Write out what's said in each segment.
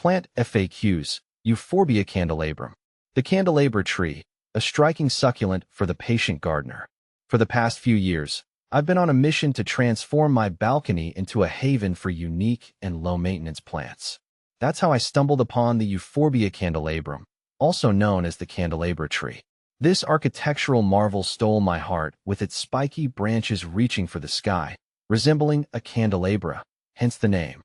Plant FAQs, Euphorbia candelabrum. The candelabra tree, a striking succulent for the patient gardener. For the past few years, I've been on a mission to transform my balcony into a haven for unique and low-maintenance plants. That's how I stumbled upon the Euphorbia candelabrum, also known as the candelabra tree. This architectural marvel stole my heart with its spiky branches reaching for the sky, resembling a candelabra, hence the name.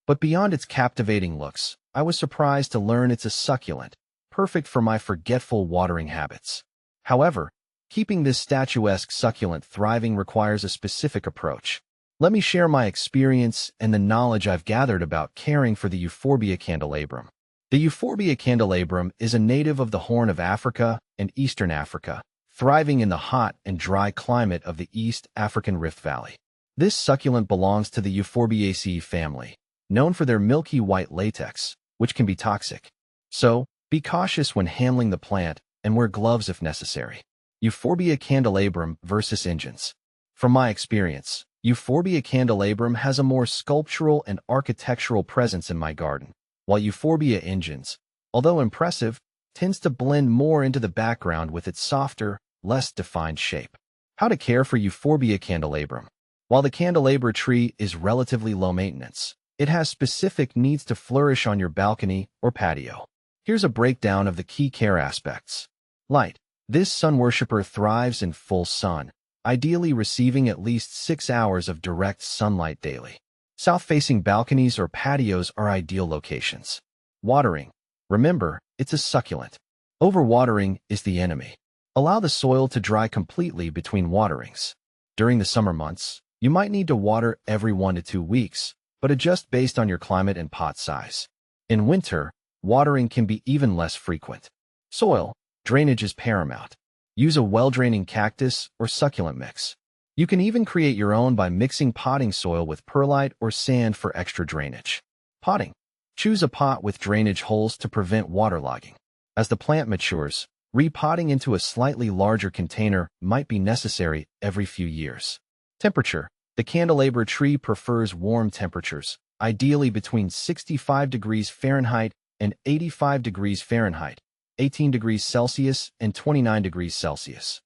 But beyond its captivating looks, I was surprised to learn it's a succulent, perfect for my forgetful watering habits. However, keeping this statuesque succulent thriving requires a specific approach. Let me share my experience and the knowledge I've gathered about caring for the Euphorbia candelabrum. The Euphorbia candelabrum is a native of the Horn of Africa and Eastern Africa, thriving in the hot and dry climate of the East African Rift Valley. This succulent belongs to the Euphorbiaceae family, known for their milky white latex, which can be toxic. So, be cautious when handling the plant and wear gloves if necessary. Euphorbia candelabrum versus ingens. From my experience, Euphorbia candelabrum has a more sculptural and architectural presence in my garden, while Euphorbia ingens, although impressive, tends to blend more into the background with its softer, less defined shape. How to care for Euphorbia candelabrum. While the candelabra tree is relatively low maintenance, it has specific needs to flourish on your balcony or patio. Here's a breakdown of the key care aspects. Light. This sun worshipper thrives in full sun, ideally receiving at least 6 hours of direct sunlight daily. South-facing balconies or patios are ideal locations. Watering. Remember, it's a succulent. Overwatering is the enemy. Allow the soil to dry completely between waterings. During the summer months, you might need to water every 1 to 2 weeks, but adjust based on your climate and pot size. In winter, watering can be even less frequent. Soil. Drainage is paramount. Use a well-draining cactus or succulent mix. You can even create your own by mixing potting soil with perlite or sand for extra drainage. Potting. Choose a pot with drainage holes to prevent waterlogging. As the plant matures, repotting into a slightly larger container might be necessary every few years. Temperature. The candelabra tree prefers warm temperatures, ideally between 65 degrees Fahrenheit and 85 degrees Fahrenheit, 18 degrees Celsius and 29 degrees Celsius.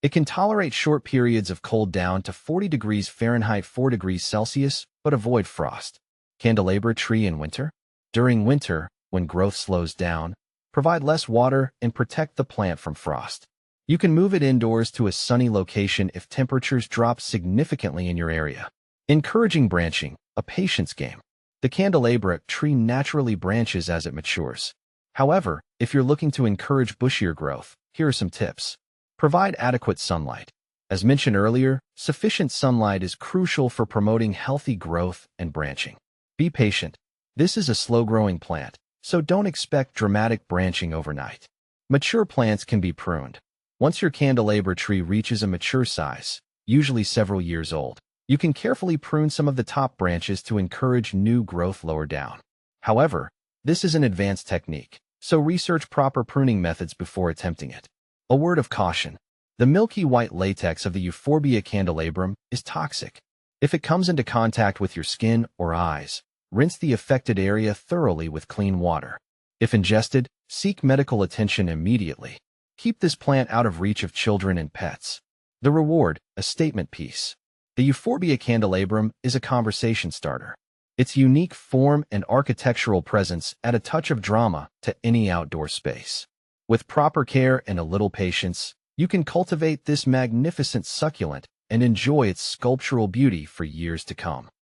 It can tolerate short periods of cold down to 40 degrees Fahrenheit 4 degrees Celsius, but avoid frost. Candelabra tree in winter. During winter, when growth slows down, provide less water and protect the plant from frost. You can move it indoors to a sunny location if temperatures drop significantly in your area. Encouraging branching, a patience game. The candelabra tree naturally branches as it matures. However, if you're looking to encourage bushier growth, here are some tips. Provide adequate sunlight. As mentioned earlier, sufficient sunlight is crucial for promoting healthy growth and branching. Be patient. This is a slow-growing plant, so don't expect dramatic branching overnight. Mature plants can be pruned. Once your candelabra tree reaches a mature size, usually several years old, you can carefully prune some of the top branches to encourage new growth lower down. However, this is an advanced technique, so research proper pruning methods before attempting it. A word of caution. The milky white latex of the Euphorbia candelabrum is toxic. If it comes into contact with your skin or eyes, rinse the affected area thoroughly with clean water. If ingested, seek medical attention immediately. Keep this plant out of reach of children and pets. The reward, a statement piece. The Euphorbia candelabrum is a conversation starter. Its unique form and architectural presence add a touch of drama to any outdoor space. With proper care and a little patience, you can cultivate this magnificent succulent and enjoy its sculptural beauty for years to come.